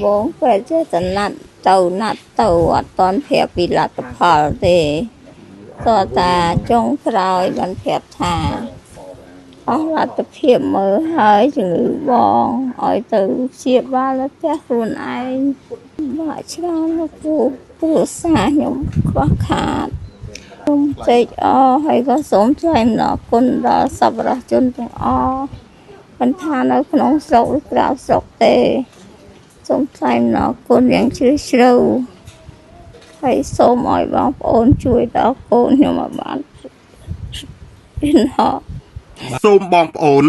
Vốn phải chứ tận nát tàu toàn phép vì là tập hợp thì tòa ta trong khói vẫn phép thả là tập hiệp mới hơi chữ bong ở từ chia ba là tiếc luôn ai và cho nó phụ xa nhóm quá khát không chạy hay có sống cho em nó con đó sắp ra chân từng vẫn tha nó không sâu ráo sọc tê sống cho em nó conยังchưa sâu hay số mọi bóng ôn chui đó con nhưng mà bạn bên họ សូមបងប្អូន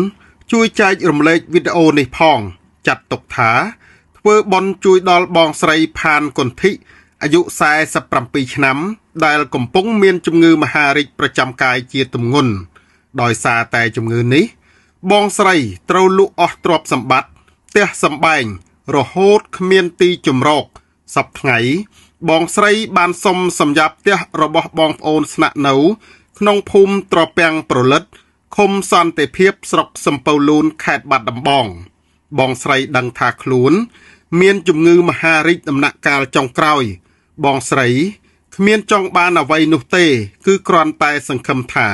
ជួយចែករំលែកវីដេអូនេះផងចាត់ទុកថាធ្វើបន់ជួយដល់បងស្រីផានកុន្ធីអាយុ47ឆ្នាំដែលកំពុងមានជំងឺមហារីកប្រចាំកាយជាទម្ងន់ដោយសារតែជំងឺនេះបងស្រីត្រូវលក់អស់ទ្រព្យសម្បត្តិផ្ទះសម្បែងរហូតគ្មានទីជម្រកសប្តាហ៍ថ្ងៃបងស្រីបានសុំសម្រាប់ផ្ទះរបស់បងប្អូនស្នាក់នៅក្នុងភូមិត្រពាំងប្រលិត ឃុំសន្តិភាពស្រុកសំពៅលូនខេត្តបាត់ដំបងបងស្រីដឹងថាខ្លួនមានជំងឺមហារីកដំណាក់កាលចុងក្រោយបងស្រីគ្មានចង់បានអ្វីនោះទេគឺគ្រាន់តែសង្ឃឹមថា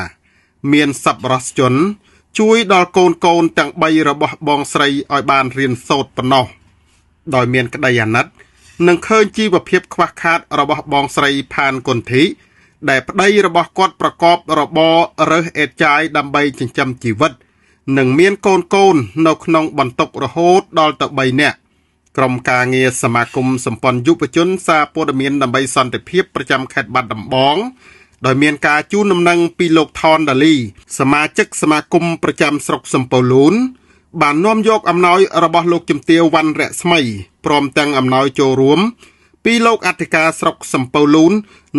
មានសប្បុរសជនជួយដល់កូនទាំង3របស់បងស្រីឲ្យបានរៀនសូត្រប៉ុណ្ណោះដោយមានក្តីអាណិតនិងឃើញជីវភាពខ្វះខាតរបស់បងស្រីផានកុន្ធី ដែលប្តីរបស់គាត់ប្រកបរបររើសអេតចាយដើម្បីចិញ្ចឹមជីវិតនិងមានកូននៅក្នុងបន្ទុករហូតដល់ទៅ3នាក់ក្រុមការងារសមាគមសម្ព័ន្ធយុវជនសារព័ត៌មានដើម្បីសន្តិភាពប្រចាំខេត្តបាត់ដំបងដោយមានការជូនដំណឹងពីលោកថនដាលីសមាជិកសមាគមប្រចាំស្រុកសំពៅលូនបាននាំយកអំណោយរបស់លោកជំទាវវណ្ណរស្មីព្រមទាំងអំណោយចូលរួម ពីលោកអធិការស្រុកសំពៅលូន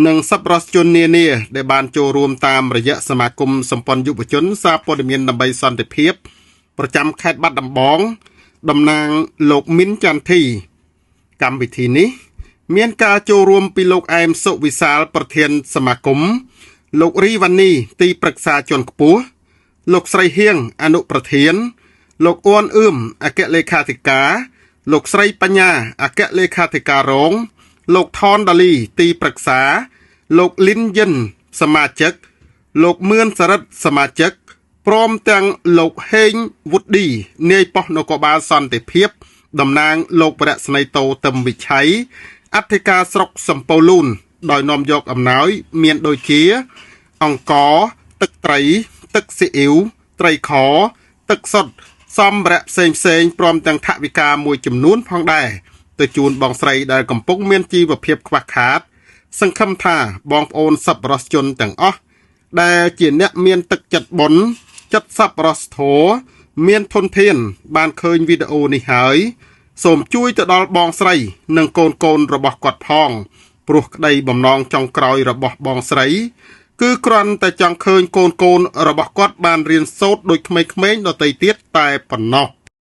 និងសប្បុរសជននានាដែលបានចូលរួមតាមរយៈសមាគមសម្ព័ន្ធយុវជនសារព័ត៌មានដើម្បីសន្តិភាពប្រចាំខេត្តបាត់ដំបងតំណាងលោកមីនចន្ទធីកម្មវិធីនេះមានការចូលរួមពីលោកអែមសុវិសាលប្រធានសមាគមលោករីវ៉ានីទីប្រឹក្សាជាន់ខ្ពស់លោកស្រីហៀងអនុប្រធានលោកអ៊ុនអ៊ឺមអគ្គលេខាធិការលោកស្រីបញ្ញាអគ្គលេខាធិការរង លោកថនដាលីទីប្រឹក្សាលោកលីនយិនសមាជិកលោកមឿនសរិទ្ធសមាជិកព្រមទាំងលោកហេងវុឌ្ឍីនាយប៉ុស្តិ៍នគរបាលសន្តិភាពតំណាងលោកប្រស្នីតោទឹមវិឆ័យអធិការស្រុកសំពៅលូនដោយនាំយកអំណោយមានដូចជាអង្ករទឹកត្រីទឹកស៊ីអ៊ីវត្រីខទឹកសុទ្ធសម្ភារៈផ្សេងព្រមទាំងថវិកាមួយចំនួនផងដែរ ទៅជូនបងស្រីដែលកំពុងមានជីវភាពខ្វះខាតសង្ឃឹមថាបងប្អូនសប្បុរសជនទាំងអស់ដែលជាអ្នកមានទឹកចិត្តបុណ្យចិត្តសប្បុរសធម៌មានធនធានបានឃើញវីដេអូនេះហើយសូមជួយទៅដល់បងស្រីនិងកូនរបស់គាត់ផងព្រោះក្តីបំណងចុងក្រោយរបស់បងស្រីគឺគ្រាន់តែចង់ឃើញកូនរបស់គាត់បានរៀនសូត្រដូចក្មេងៗដទៃទៀតតែប៉ុណ្ណោះ